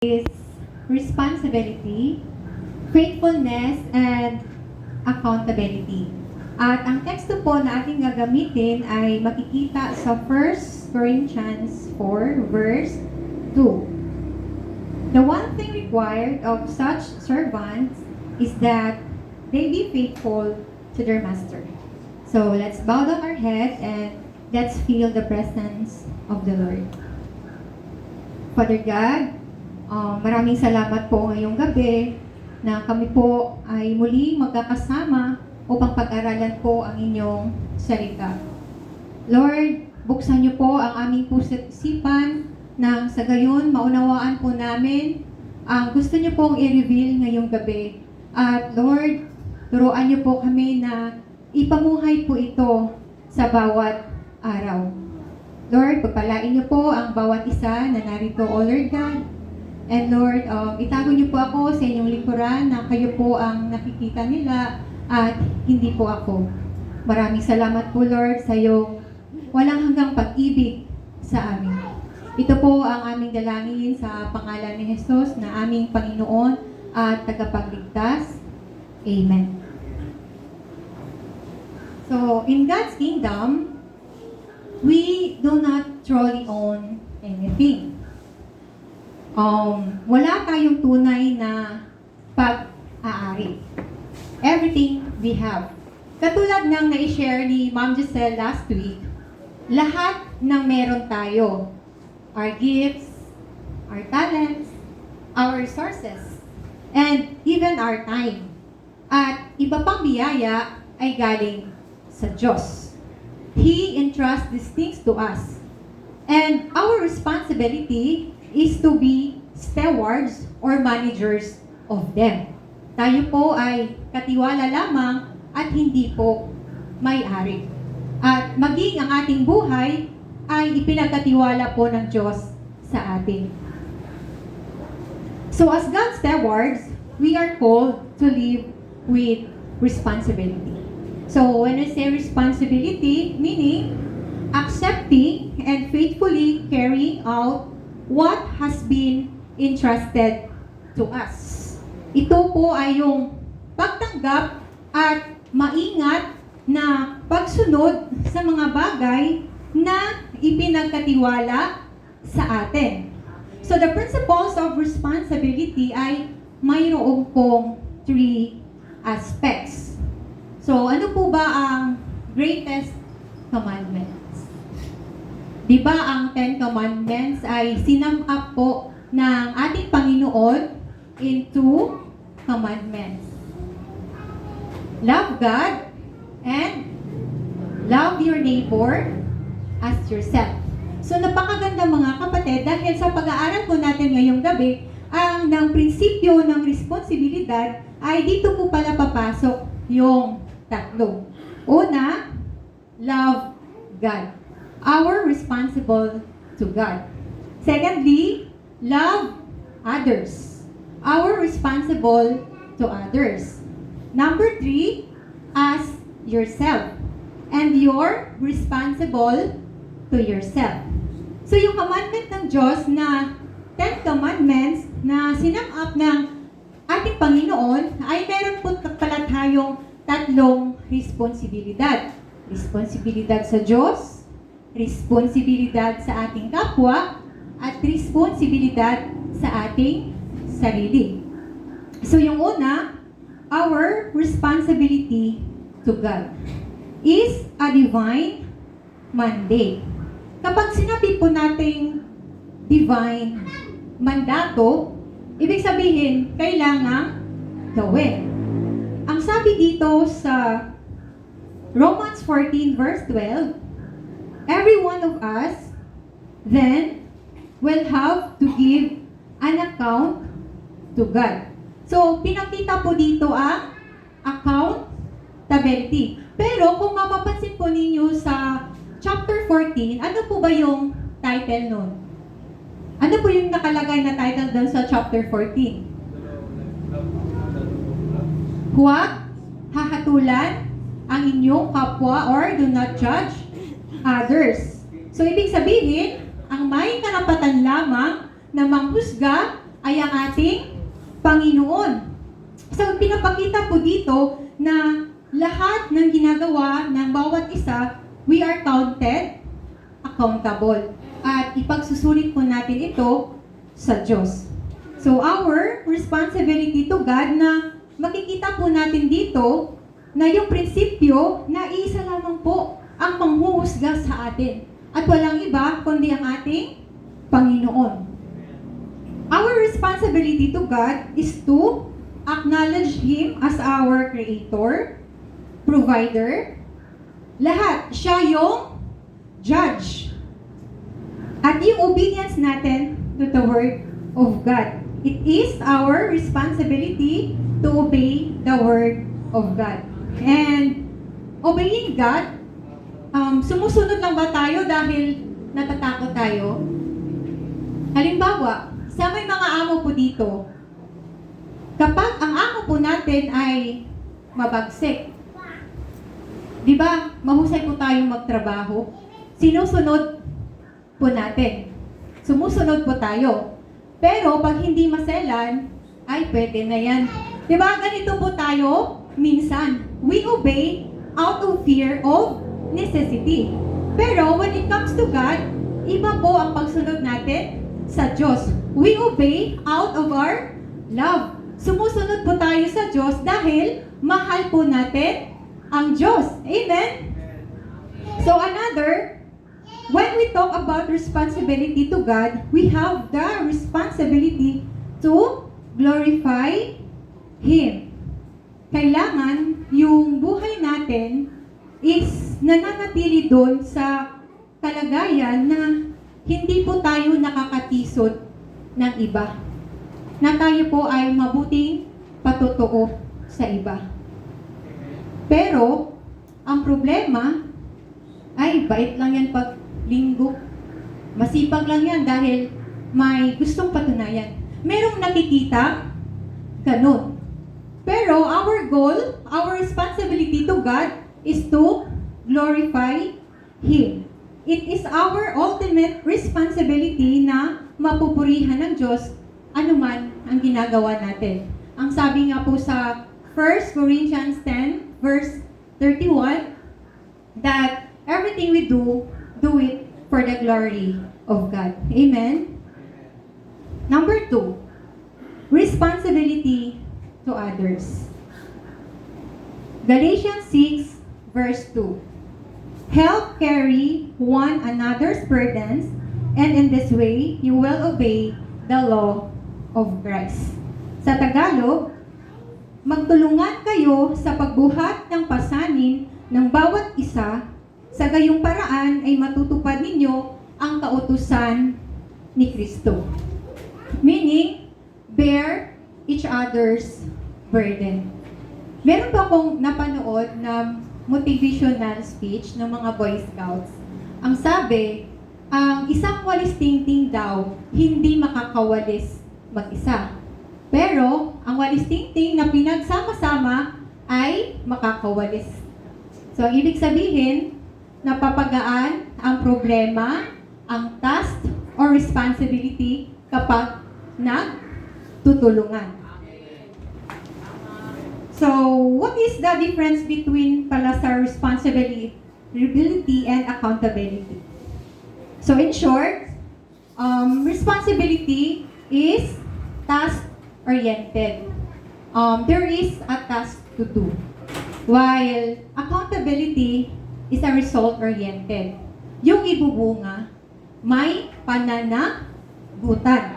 is responsibility, faithfulness, and accountability. At ang teksto po na ating gagamitin ay makikita sa 1 Corinthians 4 verse 2. The one thing required of such servants is that they be faithful to their master. So let's bow down our head and let's feel the presence of the Lord. Father God, maraming salamat po ngayong gabi na kami po ay muling magkakasama upang pag-aralan po ang inyong salita. Lord, buksan niyo po ang aming puso't isipan nang sa gayon maunawaan po namin ang gusto niyo pong i-reveal ngayong gabi. At Lord, turuan niyo po kami na ipamuhay po ito sa bawat araw. Lord, pagpalain niyo po ang bawat isa na narito, O Lord God. And Lord, itago niyo po ako sa inyong likuran na kayo po ang nakikita nila at hindi po ako. Maraming salamat po Lord sa iyong walang hanggang pag-ibig sa amin. Ito po ang aming dalangin sa pangalan ni Jesus na aming Panginoon at tagapagligtas. Amen. So, in God's kingdom, we do not truly own anything. Wala tayong tunay na pag-aari. Everything we have. Katulad ng na-share ni Ma'am Giselle last week, lahat ng meron tayo, our gifts, our talents, our resources, and even our time. At iba pang biyaya ay galing sa Diyos. He entrusts these things to us. And our responsibility is to be stewards or managers of them. Tayo po ay katiwala lamang at hindi po may-ari. At maging ang ating buhay ay ipinagkatiwala po ng Diyos sa atin. So as God's stewards, we are called to live with responsibility. So when I say responsibility, meaning accepting and faithfully carrying out what has been entrusted to us. Ito po ay yung pagtanggap at maingat na pagsunod sa mga bagay na ipinagkatiwala sa atin. So the principles of responsibility ay mayroon pong 3 aspects. So ano po ba ang greatest commandment? Diba ang 10 Commandments ay sinum up po ng ating Panginoon into commandments. Love God and love your neighbor as yourself. So napakaganda mga kapatid dahil sa pag-aaral po natin ngayong gabi, ang ng prinsipyo ng responsibilidad ay dito po pala papasok yung tatlo. Una, love God. Our responsible to God. Secondly, love others. Our responsible to others. Number 3, as yourself. And you're responsible to yourself. So yung commandment ng Diyos na 10 commandments na sinum up ng ating Panginoon ay meron po pala tayong tatlong responsibilidad. Responsibilidad sa Diyos, responsibilidad sa ating kapwa, at responsibilidad sa ating sarili. So yung una, our responsibility to God is a divine mandate. Kapag sinabi po nating divine mandato, ibig sabihin, kailangang gawin. Ang sabi dito sa Romans 14 verse 12, every one of us then will have to give an account to God. So, pinakita po dito ang accountability. Pero kung mapapansin po ninyo sa chapter 14, ano po ba yung title nun? Ano po yung nakalagay na title doon sa chapter 14? Huwag hahatulan ang inyong kapwa or do not judge others. So, ibig sabihin, ang may karapatan lamang na manghusga ay ang ating Panginoon. So, pinapakita po dito na lahat ng ginagawa ng bawat isa, we are counted accountable. At ipagsusulit po natin ito sa Diyos. So, our responsibility to God na makikita po natin dito na yung prinsipyo na iisa lamang po ang manghuhusga sa atin. At walang iba kundi ang ating Panginoon. Our responsibility to God is to acknowledge Him as our Creator, Provider, lahat. Siya yung Judge. At yung obedience natin to the Word of God. It is our responsibility to obey the Word of God. And obeying God, sumusunod lang ba tayo dahil natatakot tayo? Halimbawa, sa may mga amo po dito, kapag ang amo po natin ay mabagsik, di ba, mahusay po tayong magtrabaho, sinusunod po natin. Sumusunod po tayo. Pero pag hindi maselan, ay pwede na yan. Di ba, ganito po tayo minsan. We obey out of fear of necessity. Pero when it comes to God, iba po ang pagsunod natin sa Diyos. We obey out of our love. Sumusunod po tayo sa Diyos dahil mahal po natin ang Diyos. Amen? So another, when we talk about responsibility to God, we have the responsibility to glorify Him. Kailangan yung buhay natin is nananatili doon sa kalagayan na hindi po tayo nakakatisod ng iba. Na tayo po ay mabuting patotoo sa iba. Pero, ang problema ay bait lang yan pag linggo. Masipag lang yan dahil may gustong patunayan. Merong nakikita, ganun. Pero our goal, our responsibility to God is to glorify Him. It is our ultimate responsibility na mapupurihan ng Diyos anuman ang ginagawa natin. Ang sabi nga po sa 1 Corinthians 10 verse 31 that everything we do it for the glory of God. Amen? Number 2, responsibility to others. Galatians 6 verse 2. Help carry one another's burdens, and in this way, you will obey the law of Christ. Sa Tagalog, magtulungan kayo sa pagbuhat ng pasanin ng bawat isa, sa gayong paraan ay matutupad ninyo ang kautusan ni Kristo. Meaning, bear each other's burden. Meron ba akong napanood na motivational speech ng mga Boy Scouts? Ang sabi, ang isang walis tingting daw, hindi makakawalis mag-isa. Pero, ang walis tingting na pinagsama-sama ay makakawalis. So, ang ibig sabihin, napapagaan ang problema, ang task or responsibility kapag nagtutulungan. So, what is the difference between pala sa responsibility and accountability? So, in short, responsibility is task-oriented. There is a task to do. While accountability is a result-oriented. Yung ibubunga, may pananagutan.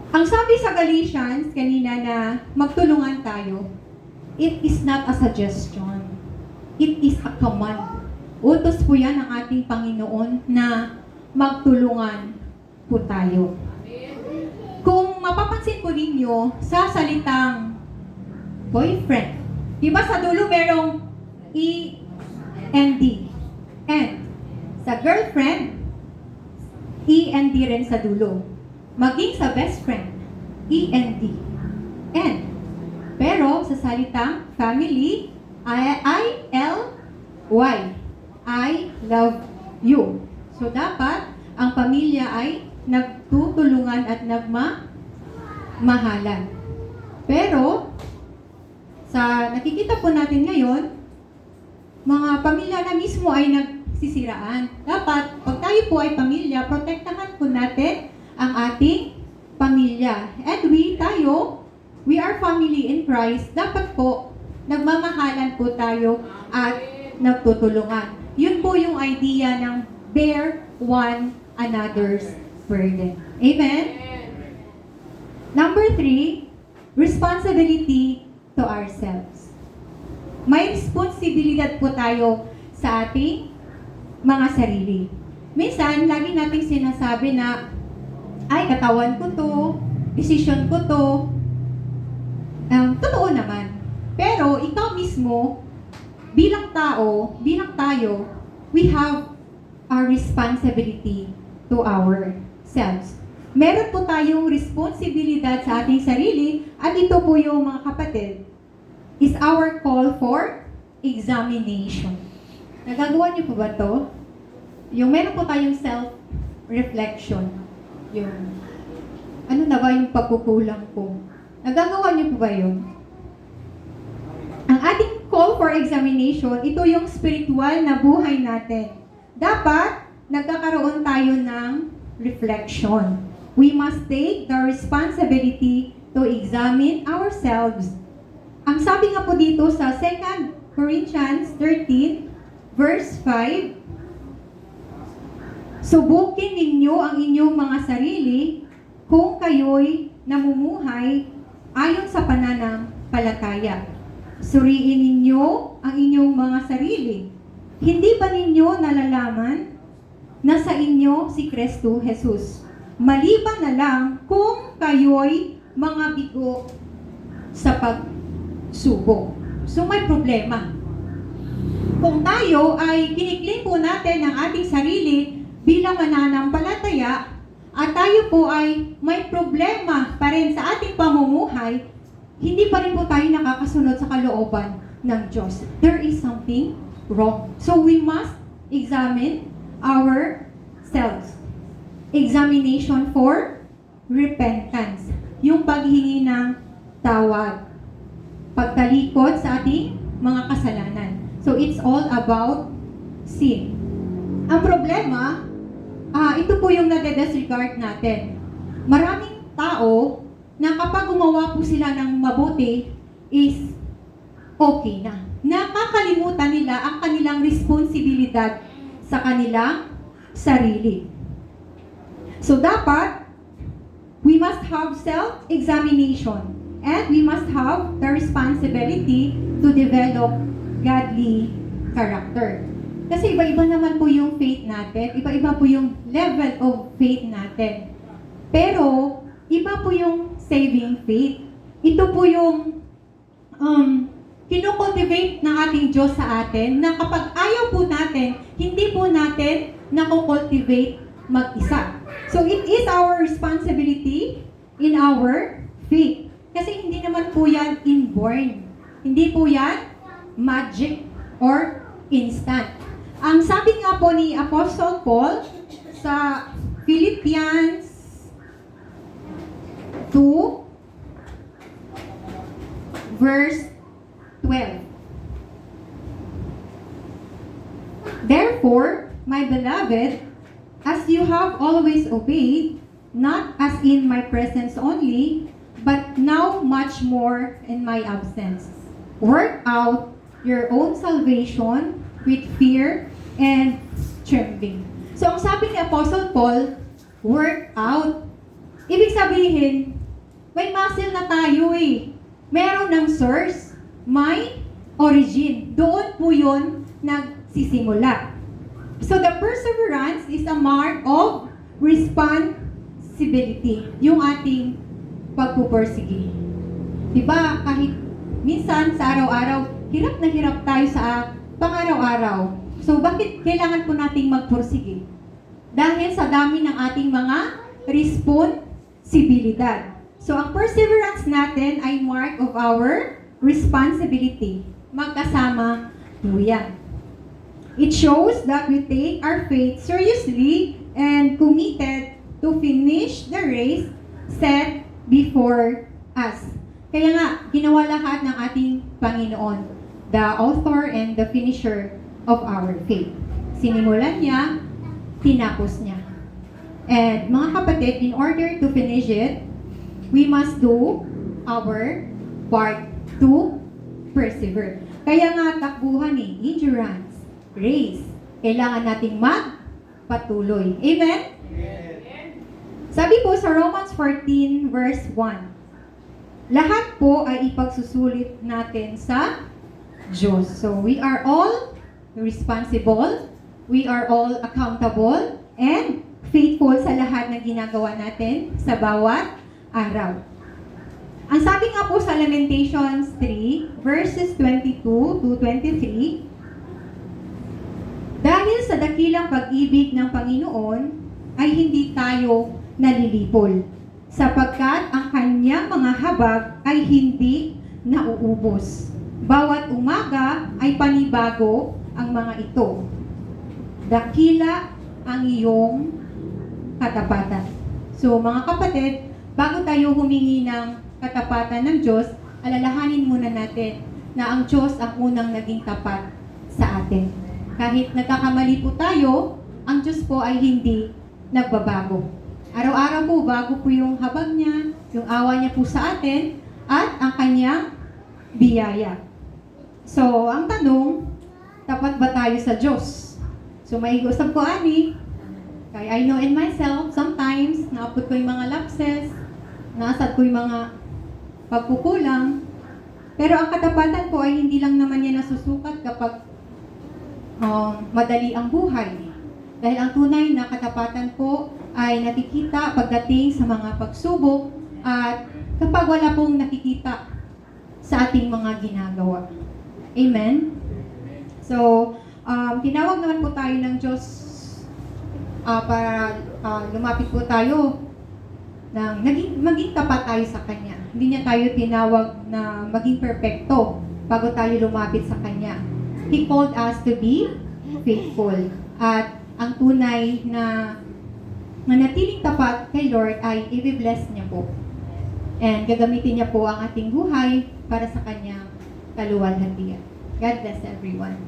Ang sabi sa Galatians kanina na magtulungan tayo, it is not a suggestion. It is a command. Utos po yan ng ating Panginoon na magtulungan po tayo. Kung mapapansin po ninyo sa salitang boyfriend, di ba sa dulo merong E-N-D, and sa girlfriend, E-N-D rin sa dulo. Maging sa best friend, E-N-D, N. Pero sa salitang family, I-L-Y, I love you. So dapat ang pamilya ay nagtutulungan at mahalan. Pero, sa nakikita po natin ngayon, mga pamilya na mismo ay nagsisiraan. Dapat, pag tayo po ay pamilya, protektahan po natin ang ating pamilya. And we are family in Christ. Dapat po, nagmamahalan po tayo at nagtutulungan. Yun po yung idea ng bear one another's burden. Amen? Number 3, responsibility to ourselves. May responsibilidad po tayo sa ating mga sarili. Minsan, lagi nating sinasabi na, ay, katawan ko to, decision ko to. Totoo naman. Pero, ikaw mismo, bilang tao, bilang tayo, we have our responsibility to ourselves. Meron po tayong responsibilidad sa ating sarili at ito po yung mga kapatid is our call for examination. Nagagawa niyo po ba to? Yung meron po tayong self-reflection. Yung ano na ba yung pagkukulang ko? Nagagawa niyo po ba yun? Ang ating call for examination, ito yung spiritual na buhay natin. Dapat nagkakaroon tayo ng reflection. We must take the responsibility to examine ourselves. Ang sabi nga po dito sa 2 Corinthians 13, verse 5, subukin ninyo ang inyong mga sarili kung kayo'y namumuhay ayon sa pananampalataya. Suriin ninyo ang inyong mga sarili. Hindi ba ninyo nalalaman na sa inyo si Kristo Jesus? Maliban na lang kung kayo'y mga bigo sa pagsubok. So may problema. Kung tayo ay kiniklaim po natin ang ating sarili bilang mananampalataya at tayo po ay may problema pa rin sa ating pamumuhay, hindi pa rin po tayo nakakasunod sa kalooban ng Diyos. There is something wrong. So we must examine ourselves. Examination for repentance. Yung paghingi ng tawad. Pagtalikod sa ating mga kasalanan. So it's all about sin. Ang problema, ito po yung nade-disregard natin. Maraming tao na kapag gumawa po sila ng mabuti is okay na. Nakakalimutan nila ang kanilang responsibilidad sa kanilang sarili. So dapat, we must have self-examination and we must have the responsibility to develop godly character. Kasi iba-iba naman po yung faith natin, iba-iba po yung level of faith natin. Pero, iba po yung saving faith. Ito po yung kinocultivate ng ating Diyos sa atin na kapag ayaw po natin, hindi po natin nakukultivate mag-isa. So, it is our responsibility in our faith. Kasi hindi naman po yan inborn. Hindi po yan magic or instant. Ang sabi nga po ni Apostle Paul sa Philippians 2, verse 12. Therefore, my beloved, as you have always obeyed, not as in my presence only, but now much more in my absence. Work out your own salvation with fear and trembling. So, ang sabi ni Apostle Paul, work out. Ibig sabihin, may muscle na tayo eh. Meron ng source, may origin. Doon po yun nagsisimula. So, the perseverance is a mark of responsibility. Yung ating pagpupursige. Diba, kahit minsan sa araw-araw, hirap na hirap tayo sa pang-araw-araw. So, bakit kailangan po nating magpursige? Dahil sa dami ng ating mga responsibilidad. So, ang perseverance natin ay mark of our responsibility. Magkasama po yan. It shows that we take our faith seriously and committed to finish the race set before us. Kaya nga, ginawa lahat ng ating Panginoon, the author and the finisher of our faith. Sinimulan niya, tinapos niya. And mga kapatid, in order to finish it, we must do our part to persevere. Kaya nga takbuhan endurance, race. Kailangan nating magpatuloy. Amen? Sabi po sa Romans 14 verse 1, lahat po ay ipagsusulit natin sa Diyos. So we are all responsible, we are all accountable, and faithful sa lahat na ginagawa natin sa bawat araw. Ang sabi nga po sa Lamentations 3 verses 22 to 23, dahil sa dakilang pag-ibig ng Panginoon ay hindi tayo nalilipol, sapagkat ang kanyang mga habag ay hindi nauubos. Bawat umaga ay panibago ang mga ito. Dakila ang iyong katapatan. So mga kapatid, bago tayo humingi ng katapatan ng Diyos, alalahanin muna natin na ang Diyos ang unang naging tapat sa atin. Kahit nagkakamali po tayo, ang Diyos po ay hindi nagbabago. Araw-araw po, bago po yung habag niya, yung awa niya po sa atin, at ang kanyang biyaya. So, ang tanong, tapat ba tayo sa Diyos? So, may usap ko, Ani. Kaya I know in myself, sometimes, naapot ko yung mga lapses, naasad ko yung mga pagkukulang. Pero ang katapatan po ay hindi lang naman yan nasusukat kapag madali ang buhay. Dahil ang tunay na katapatan po ay nakikita pagdating sa mga pagsubok at kapag wala pong nakikita sa ating mga ginagawa. Amen? So, tinawag naman po tayo ng Diyos para lumapit po tayo ng maging tapat tayo sa Kanya. Hindi niya tayo tinawag na maging perfecto bago tayo lumapit sa Kanya. He called us to be faithful. At ang tunay na manatiling tapat kay Lord ay i-bless niya po. And gagamitin niya po ang ating buhay para sa Kanyang kaluwalhatian. God bless everyone.